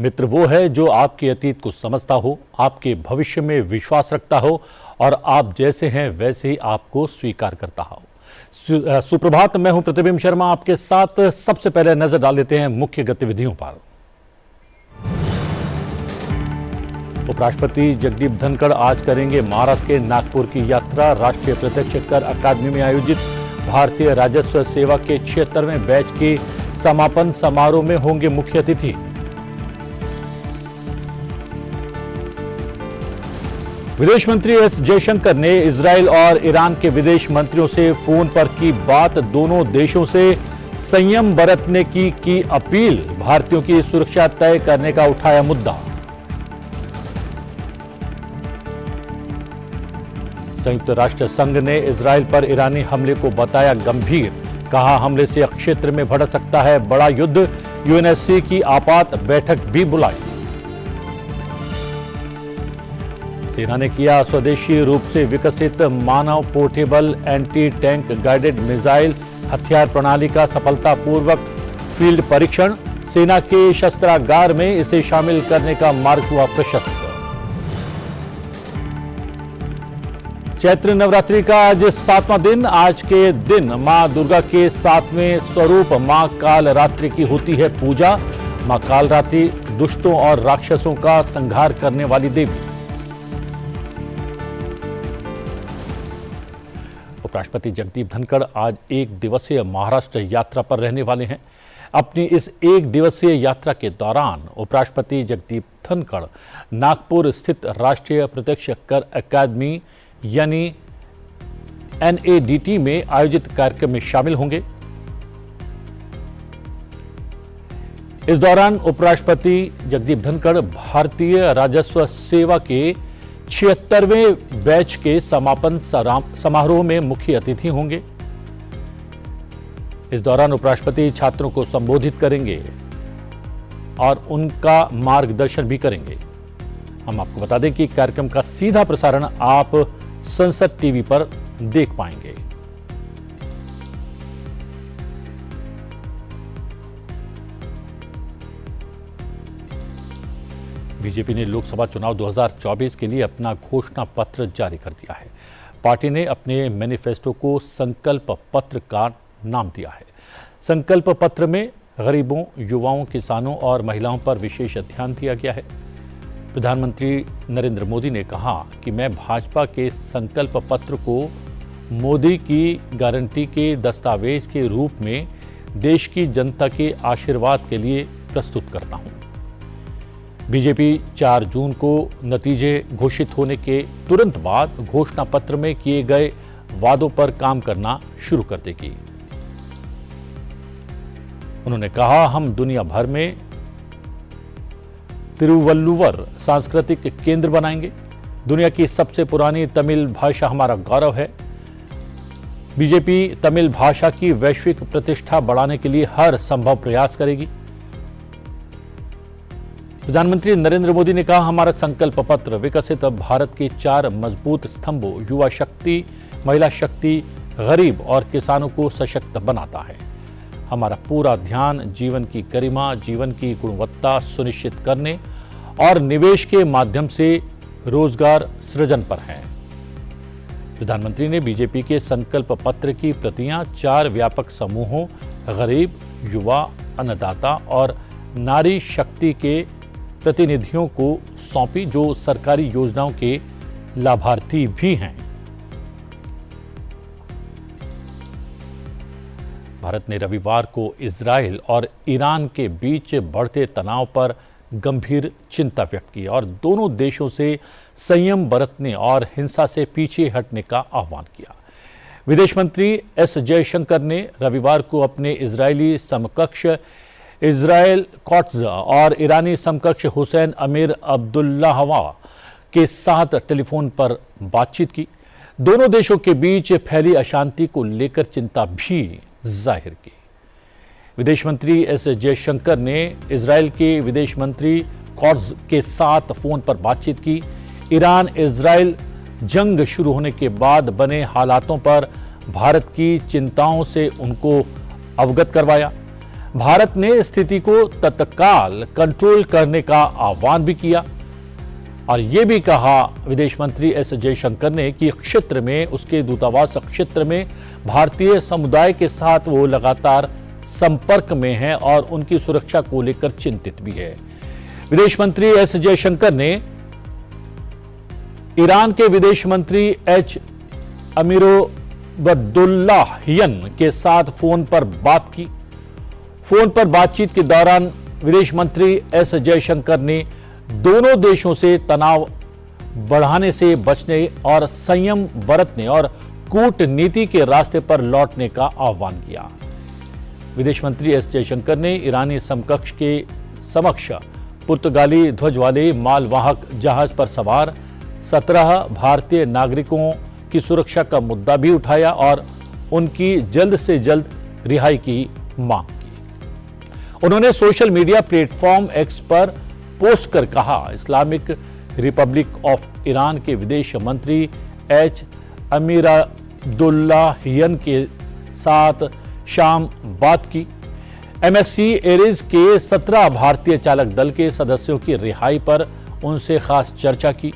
मित्र वो है जो आपके अतीत को समझता हो, आपके भविष्य में विश्वास रखता हो और आप जैसे हैं वैसे ही आपको स्वीकार करता हो। सुप्रभात, मैं हूं प्रतिबिंब शर्मा आपके साथ। सबसे पहले नजर डाल लेते हैं मुख्य गतिविधियों पर। उपराष्ट्रपति जगदीप धनखड़ आज करेंगे महाराष्ट्र के नागपुर की यात्रा। राष्ट्रीय प्रत्यक्ष कर अकादमी में आयोजित भारतीय राजस्व सेवा के 76वें बैच के समापन समारोह में होंगे मुख्य अतिथि। विदेश मंत्री एस जयशंकर ने इजरायल और ईरान के विदेश मंत्रियों से फोन पर की बात। दोनों देशों से संयम बरतने की अपील। भारतीयों की सुरक्षा तय करने का उठाया मुद्दा। संयुक्त राष्ट्र संघ ने इजरायल पर ईरानी हमले को बताया गंभीर। कहा, हमले से क्षेत्र में भड़क सकता है बड़ा युद्ध। यूएनएससी की आपात बैठक भी बुलाई। सेना ने किया स्वदेशी रूप से विकसित मानव portable anti tank guided missile हथियार प्रणाली का सफलतापूर्वक फील्ड परीक्षण। सेना के शस्त्रागार में इसे शामिल करने का मार्ग हुआ प्रशस्त। चैत्र नवरात्रि का आज 7वां दिन। आज के दिन मां दुर्गा के 7वें स्वरूप मां कालरात्रि की होती है पूजा। मां कालरात्रि दुष्टों और राक्षसों का संहार करने वाली देवी। उपराष्ट्रपति जगदीप धनखड़ आज एक दिवसीय महाराष्ट्र यात्रा पर रहने वाले हैं। अपनी इस एक दिवसीय यात्रा के दौरान उपराष्ट्रपति जगदीप धनखड़ नागपुर स्थित राष्ट्रीय प्रत्यक्ष कर अकादमी यानी NADT में आयोजित कार्यक्रम में शामिल होंगे। इस दौरान उपराष्ट्रपति जगदीप धनखड़ भारतीय राजस्व सेवा के 76वें बैच के समापन समारोह में मुख्य अतिथि होंगे। इस दौरान उपराष्ट्रपति छात्रों को संबोधित करेंगे और उनका मार्गदर्शन भी करेंगे। हम आपको बता दें कि कार्यक्रम का सीधा प्रसारण आप संसद टीवी पर देख पाएंगे। बीजेपी ने लोकसभा चुनाव 2024 के लिए अपना घोषणा पत्र जारी कर दिया है। पार्टी ने अपने मैनिफेस्टो को संकल्प पत्र का नाम दिया है। संकल्प पत्र में गरीबों, युवाओं, किसानों और महिलाओं पर विशेष ध्यान दिया गया है। प्रधानमंत्री नरेंद्र मोदी ने कहा कि मैं भाजपा के संकल्प पत्र को मोदी की गारंटी के दस्तावेज के रूप में देश की जनता के आशीर्वाद के लिए प्रस्तुत करता हूं। बीजेपी 4 जून को नतीजे घोषित होने के तुरंत बाद घोषणा पत्र में किए गए वादों पर काम करना शुरू कर देगी। उन्होंने कहा, हम दुनिया भर में तिरुवल्लुवर सांस्कृतिक केंद्र बनाएंगे। दुनिया की सबसे पुरानी तमिल भाषा हमारा गौरव है। बीजेपी तमिल भाषा की वैश्विक प्रतिष्ठा बढ़ाने के लिए हर संभव प्रयास करेगी। प्रधानमंत्री नरेंद्र मोदी ने कहा, हमारा संकल्प पत्र विकसित भारत के 4 मजबूत स्तंभों युवा शक्ति, महिला शक्ति, गरीब और किसानों को सशक्त बनाता है। हमारा पूरा ध्यान जीवन की गरिमा, जीवन की गुणवत्ता सुनिश्चित करने और निवेश के माध्यम से रोजगार सृजन पर है। प्रधानमंत्री ने बीजेपी के संकल्प पत्र की प्रतियां 4 व्यापक समूहों गरीब, युवा, अन्नदाता और नारी शक्ति के प्रतिनिधियों को सौंपी, जो सरकारी योजनाओं के लाभार्थी भी हैं। भारत ने रविवार को इजरायल और ईरान के बीच बढ़ते तनाव पर गंभीर चिंता व्यक्त की और दोनों देशों से संयम बरतने और हिंसा से पीछे हटने का आह्वान किया। विदेश मंत्री एस जयशंकर ने रविवार को अपने इजरायली समकक्ष इजराइल कॉट्ज और ईरानी समकक्ष हुसैन अमीर अब्दुल्लाहवा के साथ टेलीफोन पर बातचीत की। दोनों देशों के बीच फैली अशांति को लेकर चिंता भी जाहिर की। विदेश मंत्री एस जयशंकर ने इजराइल के विदेश मंत्री कॉर्ज के साथ फोन पर बातचीत की। ईरान इजराइल जंग शुरू होने के बाद बने हालातों पर भारत की चिंताओं से उनको अवगत करवाया। भारत ने स्थिति को तत्काल कंट्रोल करने का आह्वान भी किया और यह भी कहा विदेश मंत्री एस जयशंकर ने कि क्षेत्र में, उसके दूतावास क्षेत्र में भारतीय समुदाय के साथ वो लगातार संपर्क में है और उनकी सुरक्षा को लेकर चिंतित भी है। विदेश मंत्री एस जयशंकर ने ईरान के विदेश मंत्री एच अमीरुद्दौलाहियन के साथ फोन पर बात की। फोन पर बातचीत के दौरान विदेश मंत्री एस जयशंकर ने दोनों देशों से तनाव बढ़ाने से बचने और संयम बरतने और कूटनीति के रास्ते पर लौटने का आह्वान किया। विदेश मंत्री एस जयशंकर ने ईरानी समकक्ष के समक्ष पुर्तगाली ध्वज वाले मालवाहक जहाज पर सवार 17 भारतीय नागरिकों की सुरक्षा का मुद्दा भी उठाया और उनकी जल्द से जल्द रिहाई की मांग की। उन्होंने सोशल मीडिया प्लेटफॉर्म एक्स पर पोस्ट कर कहा, इस्लामिक रिपब्लिक ऑफ ईरान के विदेश मंत्री एच अमीरुद्दौलाहियन के साथ शाम बात की। एमएससी एरीज के 17 भारतीय चालक दल के सदस्यों की रिहाई पर उनसे खास चर्चा की।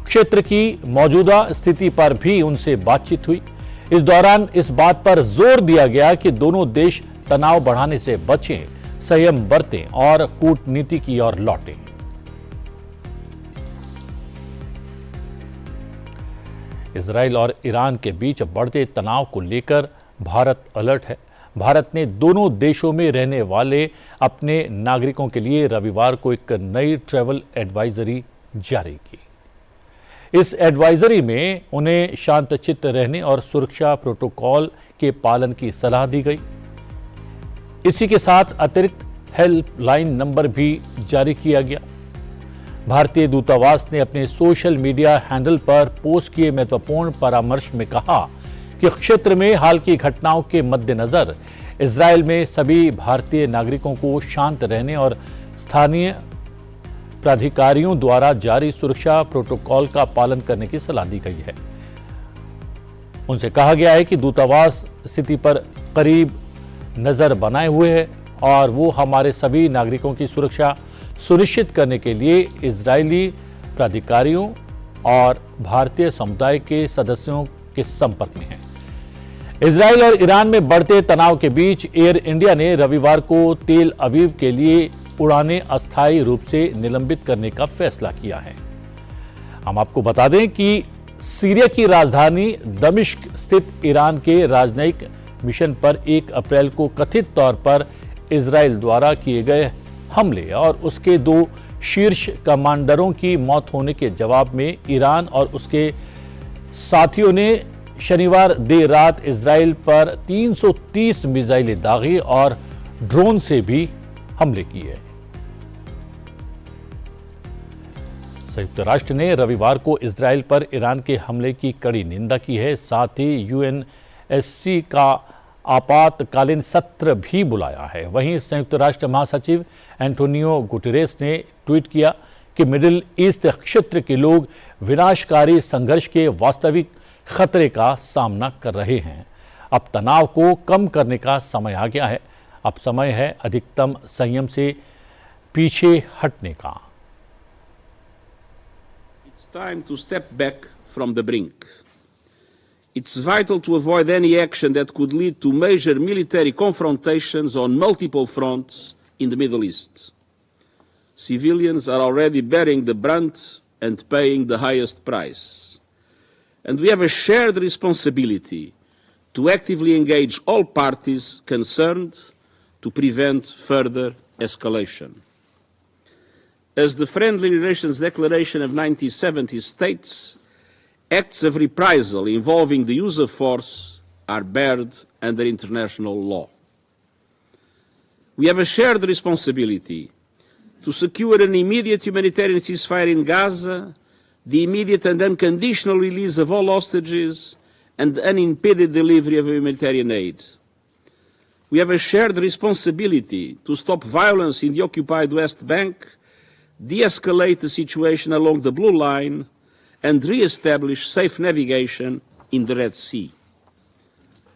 क्षेत्र की मौजूदा स्थिति पर भी उनसे बातचीत हुई। इस दौरान इस बात पर जोर दिया गया कि दोनों देश तनाव बढ़ाने से बचें, संयम बरतें और कूटनीति की ओर लौटें। इजराइल और ईरान के बीच बढ़ते तनाव को लेकर भारत अलर्ट है। भारत ने दोनों देशों में रहने वाले अपने नागरिकों के लिए रविवार को एक नई ट्रैवल एडवाइजरी जारी की। इस एडवाइजरी में उन्हें शांतचित्त रहने और सुरक्षा प्रोटोकॉल के पालन की सलाह दी गई। इसी के साथ अतिरिक्त हेल्पलाइन नंबर भी जारी किया गया। भारतीय दूतावास ने अपने सोशल मीडिया हैंडल पर पोस्ट किए महत्वपूर्ण परामर्श में कहा कि क्षेत्र में हाल की घटनाओं के मद्देनजर इजराइल में सभी भारतीय नागरिकों को शांत रहने और स्थानीय प्राधिकारियों द्वारा जारी सुरक्षा प्रोटोकॉल का पालन करने की सलाह दी गई है। उनसे कहा गया है कि दूतावास स्थिति पर करीब नजर बनाए हुए है और वो हमारे सभी नागरिकों की सुरक्षा सुनिश्चित करने के लिए इजरायली प्राधिकारियों और भारतीय समुदाय के सदस्यों के संपर्क में है। इजराइल और ईरान में बढ़ते तनाव के बीच एयर इंडिया ने रविवार को तेल अवीव के लिए उड़ानें अस्थायी रूप से निलंबित करने का फैसला किया है। हम आपको बता दें कि सीरिया की राजधानी दमिश्क स्थित ईरान के राजनयिक मिशन पर 1 अप्रैल को कथित तौर पर इजराइल द्वारा किए गए हमले और उसके 2 शीर्ष कमांडरों की मौत होने के जवाब में ईरान और उसके साथियों ने शनिवार देर रात इजराइल पर 330 मिसाइलें दागी और ड्रोन से भी हमले किए। संयुक्त राष्ट्र ने रविवार को इजराइल पर ईरान के हमले की कड़ी निंदा की है। साथ ही यूएनएससी का आपातकालीन सत्र भी बुलाया है। वहीं संयुक्त राष्ट्र महासचिव एंटोनियो गुटेरेस ने ट्वीट किया कि मिडिल ईस्ट क्षेत्र के लोग विनाशकारी संघर्ष के वास्तविक खतरे का सामना कर रहे हैं। अब तनाव को कम करने का समय आ गया है। अब समय है अधिकतम संयम से पीछे हटने का। It's time to step back from the brink. It's vital to avoid any action that could lead to major military confrontations on multiple fronts in the Middle East. Civilians are already bearing the brunt and paying the highest price. And we have a shared responsibility to actively engage all parties concerned to prevent further escalation. As the Friendly Relations Declaration of 1970 states, acts of reprisal involving the use of force are barred under international law. We have a shared responsibility to secure an immediate humanitarian ceasefire in Gaza, the immediate and unconditional release of all hostages, and the unimpeded delivery of humanitarian aid. We have a shared responsibility to stop violence in the occupied West Bank, de-escalate the situation along the Blue Line, and re-establish safe navigation in the Red Sea.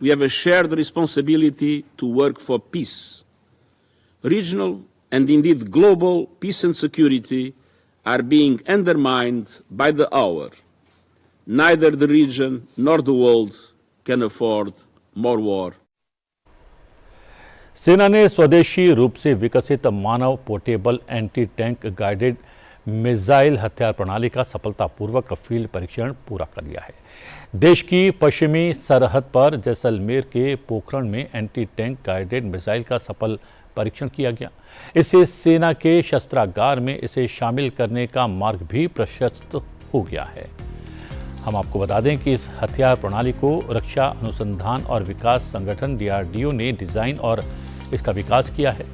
We have a shared responsibility to work for peace. Regional and indeed global peace and security are being undermined by the hour. Neither the region nor the world can afford more war. सेना ने स्वदेशी रूप से विकसित मानव portable anti tank guided missile हथियार प्रणाली का सफलतापूर्वक फील्ड परीक्षण पूरा कर लिया है। देश की पश्चिमी सरहद पर जैसलमेर के पोखरण में एंटी टैंक गाइडेड मिसाइल का सफल परीक्षण किया गया। इससे सेना के शस्त्रागार में इसे शामिल करने का मार्ग भी प्रशस्त हो गया है। हम आपको बता दें कि इस हथियार प्रणाली को रक्षा अनुसंधान और विकास संगठन DRDO ने डिजाइन और इसका विकास किया है।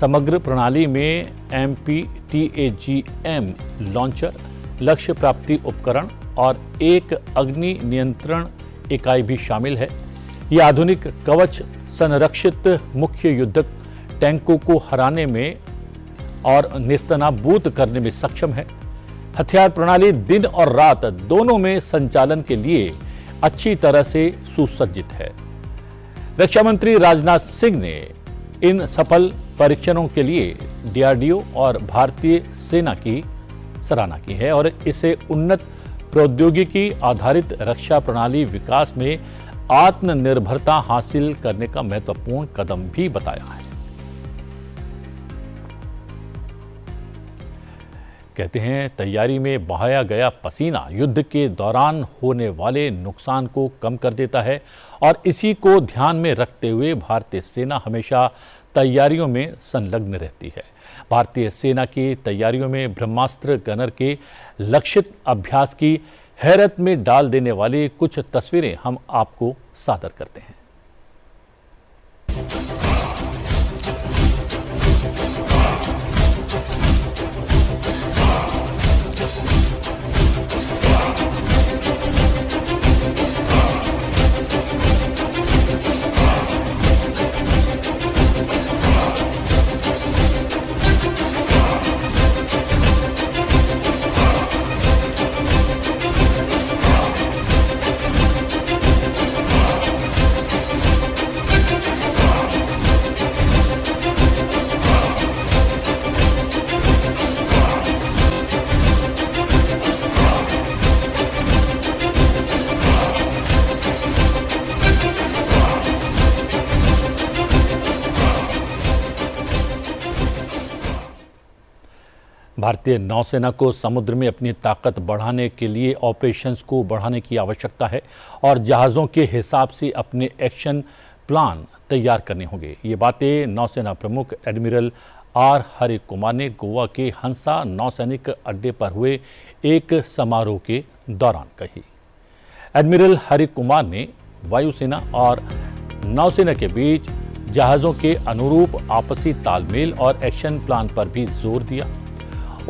समग्र प्रणाली में MPTAGM लॉन्चर, लक्ष्य प्राप्ति उपकरण और एक अग्नि नियंत्रण इकाई भी शामिल है। यह आधुनिक कवच संरक्षित मुख्य युद्धक टैंकों को हराने में और नेस्तनाबूद करने में सक्षम है। हथियार प्रणाली दिन और रात दोनों में संचालन के लिए अच्छी तरह से सुसज्जित है। रक्षा मंत्री राजनाथ सिंह ने इन सफल परीक्षणों के लिए DRDO और भारतीय सेना की सराहना की है और इसे उन्नत प्रौद्योगिकी आधारित रक्षा प्रणाली विकास में आत्मनिर्भरता हासिल करने का महत्वपूर्ण कदम भी बताया है। कहते हैं, तैयारी में बहाया गया पसीना युद्ध के दौरान होने वाले नुकसान को कम कर देता है और इसी को ध्यान में रखते हुए भारतीय सेना हमेशा तैयारियों में संलग्न रहती है। भारतीय सेना की तैयारियों में ब्रह्मास्त्र गनर के लक्षित अभ्यास की हैरत में डाल देने वाली कुछ तस्वीरें हम आपको सादर करते हैं। भारतीय नौसेना को समुद्र में अपनी ताकत बढ़ाने के लिए ऑपरेशंस को बढ़ाने की आवश्यकता है और जहाज़ों के हिसाब से अपने एक्शन प्लान तैयार करने होंगे। ये बातें नौसेना प्रमुख एडमिरल R हरि कुमार ने गोवा के हंसा नौसैनिक अड्डे पर हुए एक समारोह के दौरान कही। एडमिरल हरि कुमार ने वायुसेना और नौसेना के बीच जहाज़ों के अनुरूप आपसी तालमेल और एक्शन प्लान पर भी जोर दिया।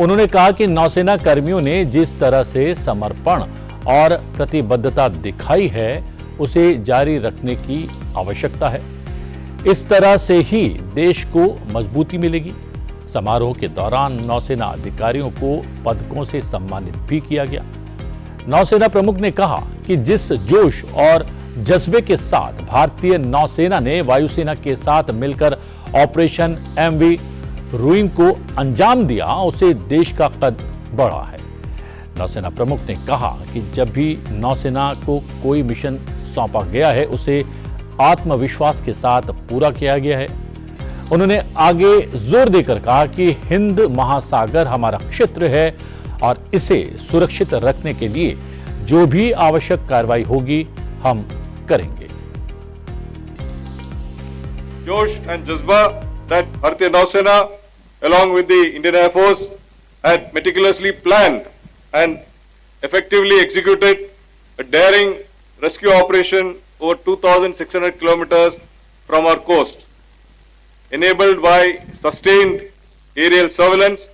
उन्होंने कहा कि नौसेना कर्मियों ने जिस तरह से समर्पण और प्रतिबद्धता दिखाई है उसे जारी रखने की आवश्यकता है। इस तरह से ही देश को मजबूती मिलेगी। समारोह के दौरान नौसेना अधिकारियों को पदकों से सम्मानित भी किया गया। नौसेना प्रमुख ने कहा कि जिस जोश और जज्बे के साथ भारतीय नौसेना ने वायुसेना के साथ मिलकर ऑपरेशन MV रूइन को अंजाम दिया, उसे देश का कद बढ़ा है। नौसेना प्रमुख ने कहा कि जब भी नौसेना को कोई मिशन सौंपा गया है उसे आत्मविश्वास के साथ पूरा किया गया है। उन्होंने आगे जोर देकर कहा कि हिंद महासागर हमारा क्षेत्र है और इसे सुरक्षित रखने के लिए जो भी आवश्यक कार्रवाई होगी हम करेंगे। जोश एंड जज्बा that Bharatiya Nausena along with the Indian Air Force had meticulously planned and effectively executed a daring rescue operation over 2,600 kilometers from our coast, enabled by sustained aerial surveillance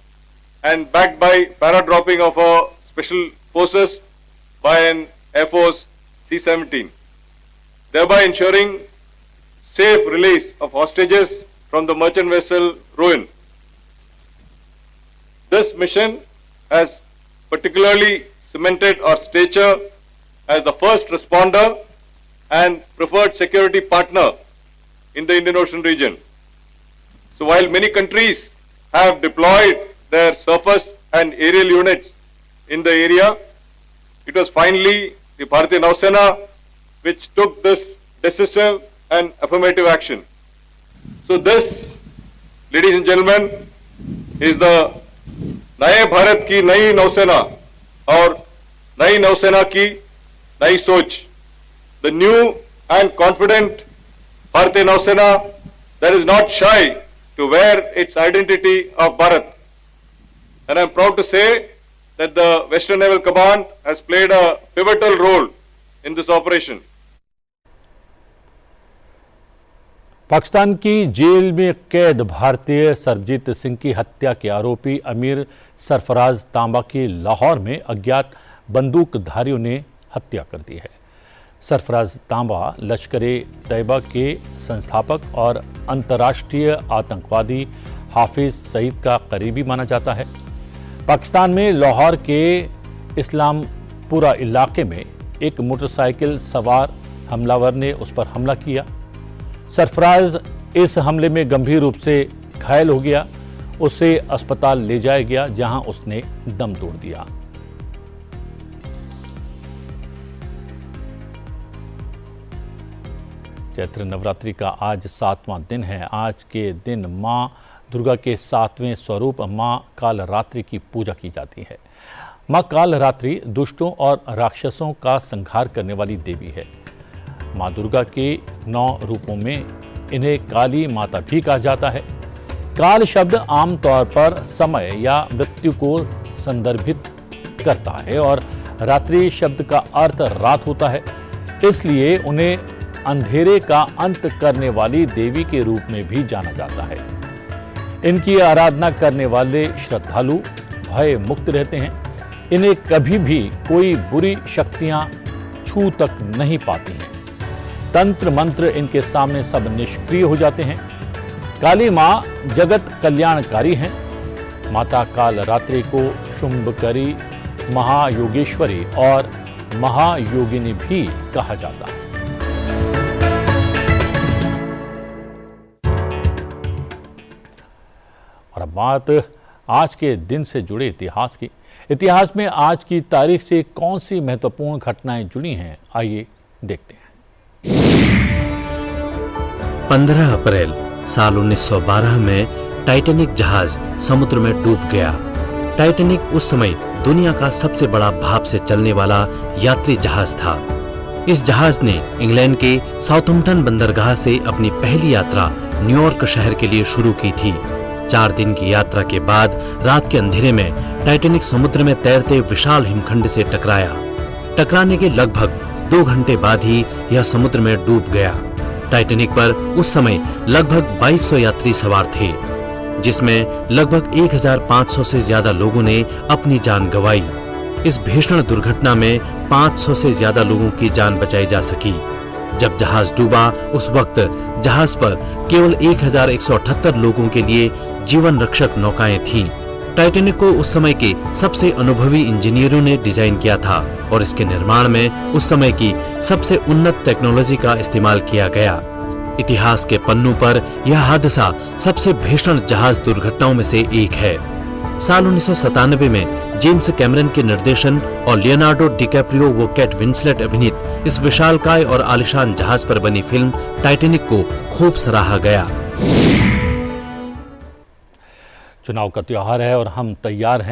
and backed by para-dropping of our special forces by an Air Force C-17, thereby ensuring safe release of hostages from the merchant vessel Ruin. This mission has particularly cemented our stature as the first responder and preferred security partner in the Indian Ocean region. So while many countries have deployed their surface and aerial units in the area, it was finally the Bharatiya Nausena which took this decisive and affirmative action. So this, ladies and gentlemen, is the नए भारत की नई नौसेना और नई नौसेना की नई सोच. The new and confident Bharatiya Nausena that is not shy to wear its identity of Bharat. And I am proud to say that the Western Naval Command has played a pivotal role in this operation. Pakistan की jail में कैद भारतीय सरबजीत सिंह की हत्या के आरोपी अमीर सरफराज तांबा की लाहौर में अज्ञात बंदूकधारियों ने हत्या कर दी है। सरफराज तांबा लश्कर-ए-तैयबा के संस्थापक और अंतर्राष्ट्रीय आतंकवादी हाफिज सईद का करीबी माना जाता है। पाकिस्तान में लाहौर के इस्लामपुरा इलाके में एक मोटरसाइकिल सवार हमलावर ने उस पर हमला किया। सरफराज इस हमले में गंभीर रूप से घायल हो गया। उसे अस्पताल ले जाया गया जहां उसने दम तोड़ दिया। चैत्र नवरात्रि का आज 7वां दिन है। आज के दिन मां दुर्गा के 7वें स्वरूप मां कालरात्रि की पूजा की जाती है। मां कालरात्रि दुष्टों और राक्षसों का संहार करने वाली देवी है। मां दुर्गा के 9 रूपों में इन्हें काली माता भी कहा जाता है। काल शब्द आमतौर पर समय या मृत्यु को संदर्भित करता है और रात्रि शब्द का अर्थ रात होता है। इसलिए उन्हें अंधेरे का अंत करने वाली देवी के रूप में भी जाना जाता है। इनकी आराधना करने वाले श्रद्धालु भय मुक्त रहते हैं। इन्हें कभी भी कोई बुरी शक्तियां छू तक नहीं पाती हैं। तंत्र मंत्र इनके सामने सब निष्क्रिय हो जाते हैं। काली मां जगत कल्याणकारी हैं। माता कालरात्रि को शुंभकरी, महायोगेश्वरी और महायोगिनी भी कहा जाता है। और अब बात आज के दिन से जुड़े इतिहास की। इतिहास में आज की तारीख से कौन सी महत्वपूर्ण घटनाएं जुड़ी हैं, आइए देखते हैं। 15 अप्रैल साल 1912 में टाइटैनिक जहाज समुद्र में डूब गया। टाइटैनिक उस समय दुनिया का सबसे बड़ा भाप से चलने वाला यात्री जहाज था। इस जहाज ने इंग्लैंड के साउथम्पटन बंदरगाह से अपनी पहली यात्रा न्यूयॉर्क शहर के लिए शुरू की थी। 4 दिन की यात्रा के बाद रात के अंधेरे में टाइटैनिक समुद्र में तैरते विशाल हिमखंड से टकराया। टकराने के लगभग 2 घंटे बाद ही यह समुद्र में डूब गया। टाइटैनिक पर उस समय लगभग 2200 यात्री सवार थे, जिसमें लगभग 1500 से ज्यादा लोगों ने अपनी जान गंवाई। इस भीषण दुर्घटना में 500 से ज्यादा लोगों की जान बचाई जा सकी। जब जहाज डूबा उस वक्त जहाज पर केवल 1178 लोगों के लिए जीवन रक्षक नौकाएं थीं। टाइटैनिक को उस समय के सबसे अनुभवी इंजीनियरों ने डिजाइन किया था और इसके निर्माण में उस समय की सबसे उन्नत टेक्नोलॉजी का इस्तेमाल किया गया। इतिहास के पन्नों पर यह हादसा सबसे भीषण जहाज दुर्घटनाओं में से एक है। साल 1997 में जेम्स कैमरन के निर्देशन और लियोनार्डो डिकैप्रियो व केट विंसलेट अभिनीत इस विशालकाय और आलिशान जहाज पर बनी फिल्म टाइटैनिक को खूब सराहा गया। चुनाव का त्योहार है और हम तैयार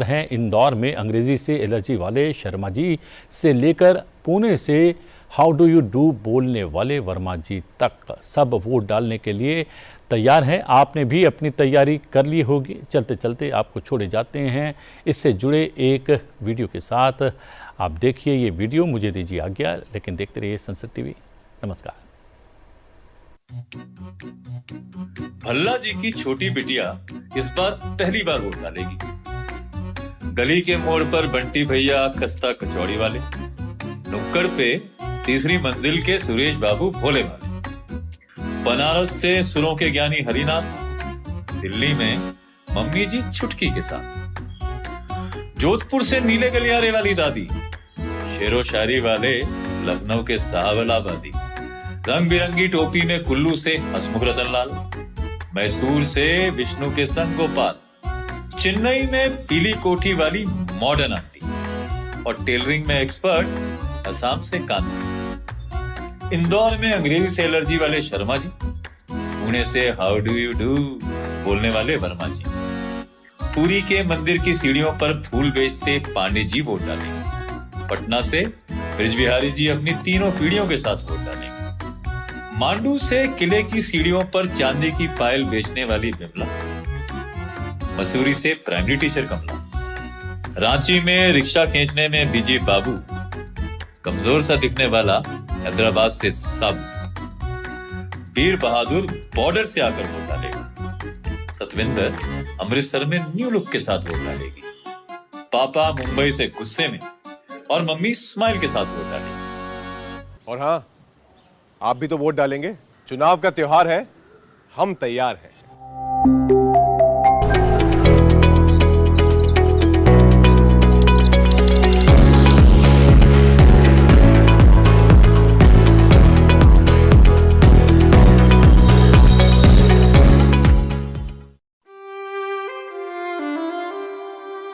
हैं इंदौर में अंग्रेजी से एलर्जी वाले शर्मा जी से लेकर पुणे से हाउ डू यू डू बोलने वाले वर्मा जी तक सब वोट डालने के लिए तैयार हैं। आपने भी अपनी तैयारी कर ली होगी। चलते चलते आपको छोड़े जाते हैं इससे जुड़े एक वीडियो के साथ। आप देखिए ये वीडियो, मुझे दीजिए आज्ञा, लेकिन देखते रहिए संसद टीवी। नमस्कार। भल्ला जी की छोटी बिटिया इस बार पहली बार वोट डालेगी। गली के मोड़ पर बंटी भैया खस्ता कचौड़ी वाले, नुक्कड़ पे तीसरी मंजिल के सुरेश बाबू भोले वाले, बनारस से सुरों के ज्ञानी हरिनाथ, दिल्ली में मम्मी जी छुटकी के साथ, जोधपुर से नीले गलियारे वाली दादी, शेरो शायरी वाले लखनऊ के साहबलाबादी, रंग बिरंगी टोपी में कुल्लू से हसमुख रतन लाल, मैसूर से विष्णु के संग गोपाल, चेन्नई में पीली कोठी वाली मॉडर्न आंटी और टेलरिंग में एक्सपर्ट असम से कांति, इंदौर में अंग्रेजी से एलर्जी वाले शर्मा जी, पुणे से हाउ डू यू डू बोलने वाले वर्मा जी, पुरी के मंदिर की सीढ़ियों पर फूल बेचते पांडे जी वोट डालेंगे, पटना से ब्रिज बिहारी जी अपनी तीनों पीढ़ियों के साथ वोट डालेंगे, मांडू से किले की सीढ़ियों पर चांदी की पायल बेचने वाली बिमला, मसूरी से प्राइमरी टीचर कमला, रांची में रिक्शा खींचने में बीजी बाबू, कमजोर सा दिखने वाला हैदराबाद से सब, वीर बहादुर बॉर्डर से आकर वोट डालेगा, सतविंदर अमृतसर में न्यू लुक के साथ वोट डालेगी, पापा मुंबई से गुस्से में और मम्मी स्माइल के साथ वोट डालेगी। और हाँ, आप भी तो वोट डालेंगे। चुनाव का त्योहार है, हम तैयार हैं।